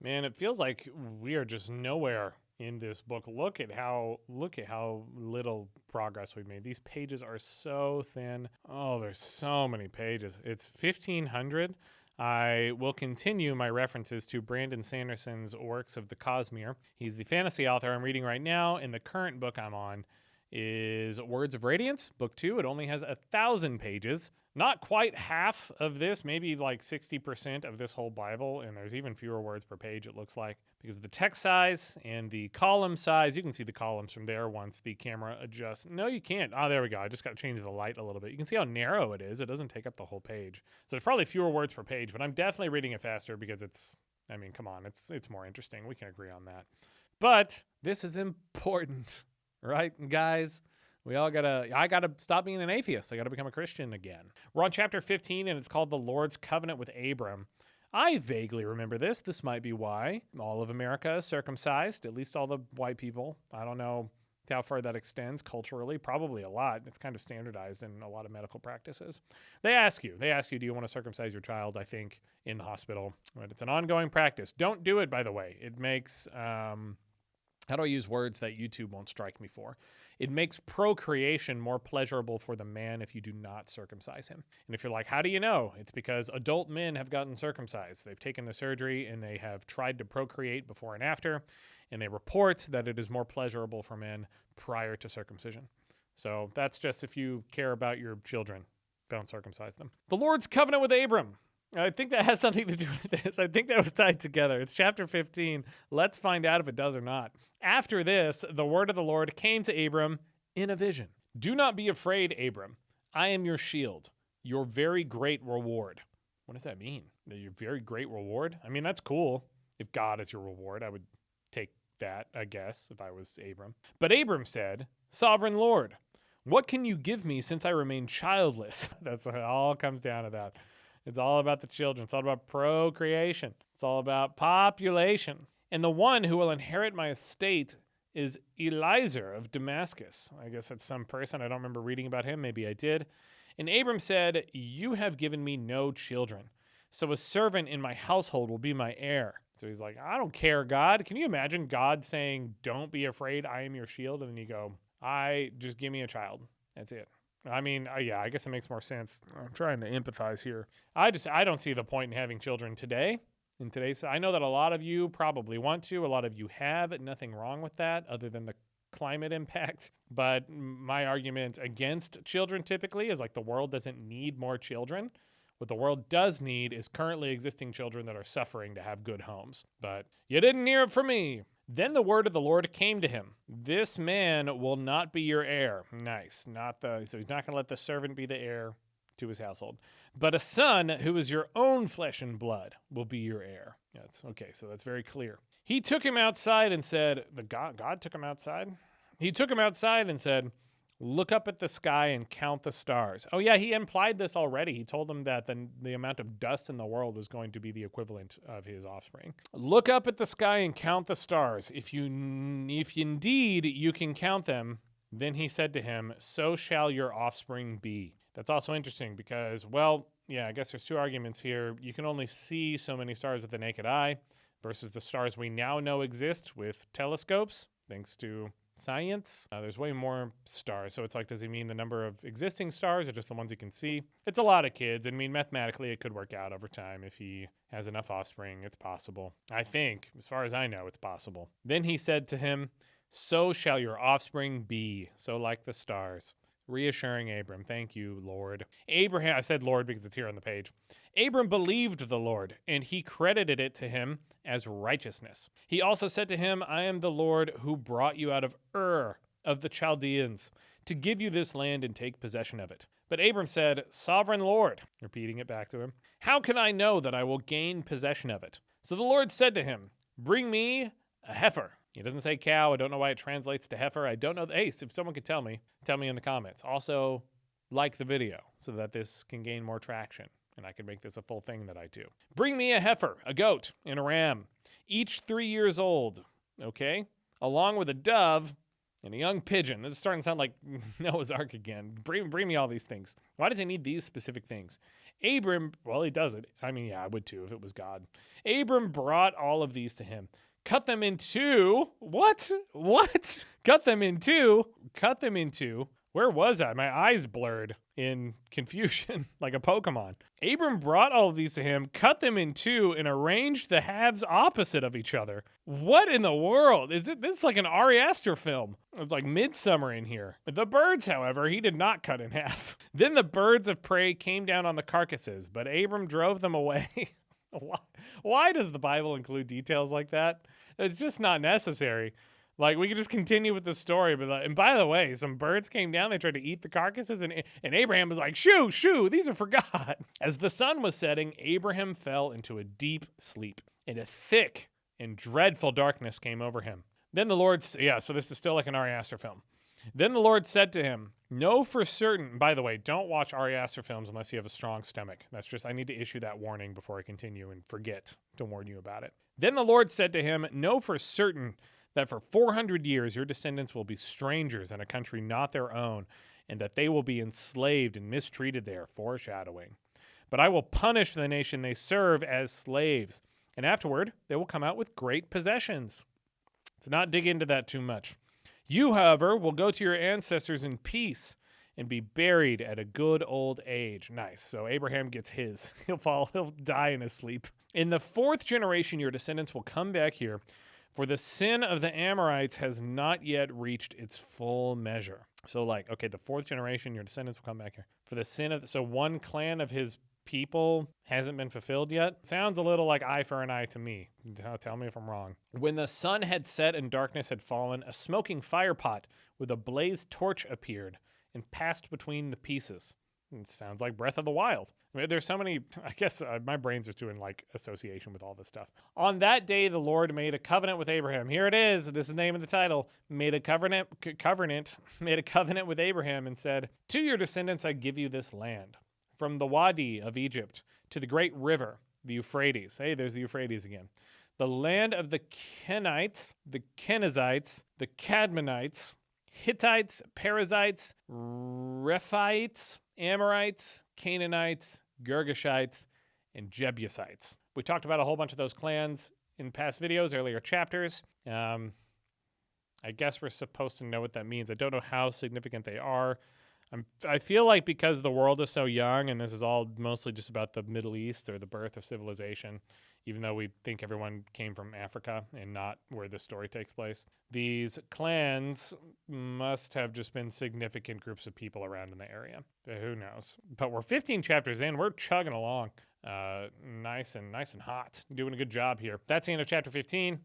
Man, it feels like we are just nowhere in this book. Look at how little progress we've made. These pages are so thin. Oh, there's so many pages. It's 1500. I will continue my references to Brandon Sanderson's works of the Cosmere. He's the fantasy author I'm reading right now, and the current book I'm on is Words of Radiance, book 2. It only has 1,000 pages. Not quite half of this, maybe like 60% of this whole Bible, and there's even fewer words per page, it looks like, because of the text size and the column size. You can see the columns from there once the camera adjusts. No, you can't. Oh, there we go. I just got to change the light a little bit. You can see how narrow it is. It doesn't take up the whole page. So there's probably fewer words per page, but I'm definitely reading it faster because come on, it's more interesting. We can agree on that. But this is important, right, guys? I gotta stop being an atheist. I gotta become a Christian again. We're on chapter 15, and it's called The Lord's Covenant with Abram. I vaguely remember this. This might be why all of America is circumcised, at least all the white people. I don't know how far that extends culturally. Probably a lot. It's kind of standardized in a lot of medical practices. They ask you, do you want to circumcise your child, I think, in the hospital? But it's an ongoing practice. Don't do it, by the way. It makes... how do I use words that YouTube won't strike me for? It makes procreation more pleasurable for the man if you do not circumcise him. And if you're like, how do you know? It's because adult men have gotten circumcised. They've taken the surgery and they have tried to procreate before and after, and they report that it is more pleasurable for men prior to circumcision. So that's just if you care about your children, don't circumcise them. The Lord's covenant with Abram. I think that has something to do with this. I think that was tied together. It's chapter 15. Let's find out if it does or not. After this, the word of the Lord came to Abram in a vision. Do not be afraid, Abram. I am your shield, your very great reward. What does that mean? Your very great reward? I mean, that's cool. If God is your reward, I would take that, I guess, if I was Abram. But Abram said, Sovereign Lord, what can you give me since I remain childless? That's what it all comes down to that. It's all about the children. It's all about procreation. It's all about population. And the one who will inherit my estate is Eliezer of Damascus. I guess that's some person. I don't remember reading about him. Maybe I did. And Abram said, you have given me no children, so a servant in my household will be my heir. So he's like, I don't care, God. Can you imagine God saying, don't be afraid, I am your shield? And then you go, just give me a child. That's it. I mean, yeah, I guess it makes more sense. I'm trying to empathize here. I don't see the point in having children today. In today's, I know that a lot of you probably want to. A lot of you have. Nothing wrong with that other than the climate impact. But my argument against children typically is like the world doesn't need more children. What the world does need is currently existing children that are suffering to have good homes. But you didn't hear it from me. Then the word of the Lord came to him. This man will not be your heir. Nice. So he's not going to let the servant be the heir to his household. But a son who is your own flesh and blood will be your heir. That's okay. So that's very clear. He took him outside and said, God took him outside? He took him outside and said, look up at the sky and count the stars. Oh yeah, he implied this already. He told them that the amount of dust in the world was going to be the equivalent of his offspring. Look up at the sky and count the stars. If indeed you can count them, then he said to him, so shall your offspring be. That's also interesting because, well, yeah, I guess there's two arguments here. You can only see so many stars with the naked eye versus the stars we now know exist with telescopes, thanks to science. There's way more stars. So it's like, does he mean the number of existing stars or just the ones you can see? It's a lot of kids. I mean, mathematically, it could work out over time. If he has enough offspring, it's possible. I think, as far as I know, it's possible. Then he said to him, so shall your offspring be, so like the stars. Reassuring Abram. Thank you, Lord. Abraham, I said Lord because it's here on the page. Abram believed the Lord, and he credited it to him as righteousness. He also said to him, I am the Lord who brought you out of Ur of the Chaldeans to give you this land and take possession of it. But Abram said, Sovereign Lord, repeating it back to him, how can I know that I will gain possession of it? So the Lord said to him, bring me a heifer. He doesn't say cow. I don't know why it translates to heifer. I don't know. Hey, if someone could tell me in the comments. Also, like the video so that this can gain more traction and I can make this a full thing that I do. Bring me a heifer, a goat, and a ram, each 3 years old, okay? Along with a dove and a young pigeon. This is starting to sound like Noah's Ark again. Bring me all these things. Why does he need these specific things? Abram, well, he does it. I mean, yeah, I would too if it was God. Abram brought all of these to him. Cut them in two. What? Cut them in two. Where was I? My eyes blurred in confusion like a Pokemon. Abram brought all of these to him, cut them in two, and arranged the halves opposite of each other. What in the world? This is like an Ari Aster film. It's like Midsummer in here. The birds, however, he did not cut in half. Then the birds of prey came down on the carcasses, but Abram drove them away. Why does the Bible include details like that? It's just not necessary. Like, we could just continue with the story, but and by the way, some birds came down, they tried to eat the carcasses, and Abraham was like, shoo, these are for God. As the sun was setting, Abraham fell into a deep sleep, and a thick and dreadful darkness came over him. Then the Lord, so this is still like an Ari Aster film. Then the Lord said to him, know for certain, by the way, don't watch Ari Aster films unless you have a strong stomach. That's just, I need to issue that warning before I continue and forget to warn you about it. Then the Lord said to him, know for certain that for 400 years your descendants will be strangers in a country not their own, and that they will be enslaved and mistreated there, foreshadowing. But I will punish the nation they serve as slaves, and afterward they will come out with great possessions. Let's not dig into that too much. You, however, will go to your ancestors in peace and be buried at a good old age. Nice. So Abraham gets his. He'll die in his sleep. In the fourth generation, your descendants will come back here, for the sin of the Amorites has not yet reached its full measure. So the fourth generation, your descendants will come back here. For the sin of, so one clan of his people hasn't been fulfilled yet? Sounds a little like eye for an eye to me. Tell me if I'm wrong. When the sun had set and darkness had fallen, a smoking firepot with a blazed torch appeared and passed between the pieces. It sounds like Breath of the Wild. I mean, there's so many, I guess my brain's just doing association with all this stuff. On that day, the Lord made a covenant with Abraham. Here it is. This is the name of the title. Made a covenant with Abraham and said, to your descendants, I give you this land. From the Wadi of Egypt to the great river, the Euphrates. Hey, there's the Euphrates again. The land of the Kenites, the Kenizzites, the Cadmonites, Hittites, Perizzites, Rephaites, Amorites, Canaanites, Girgashites, and Jebusites. We talked about a whole bunch of those clans in past videos, earlier chapters. I guess we're supposed to know what that means. I don't know how significant they are. I feel like because the world is so young and this is all mostly just about the Middle East or the birth of civilization, even though we think everyone came from Africa and not where this story takes place, these clans must have just been significant groups of people around in the area. So who knows? But we're 15 chapters in. We're chugging along. Nice and hot. Doing a good job here. That's the end of chapter 15.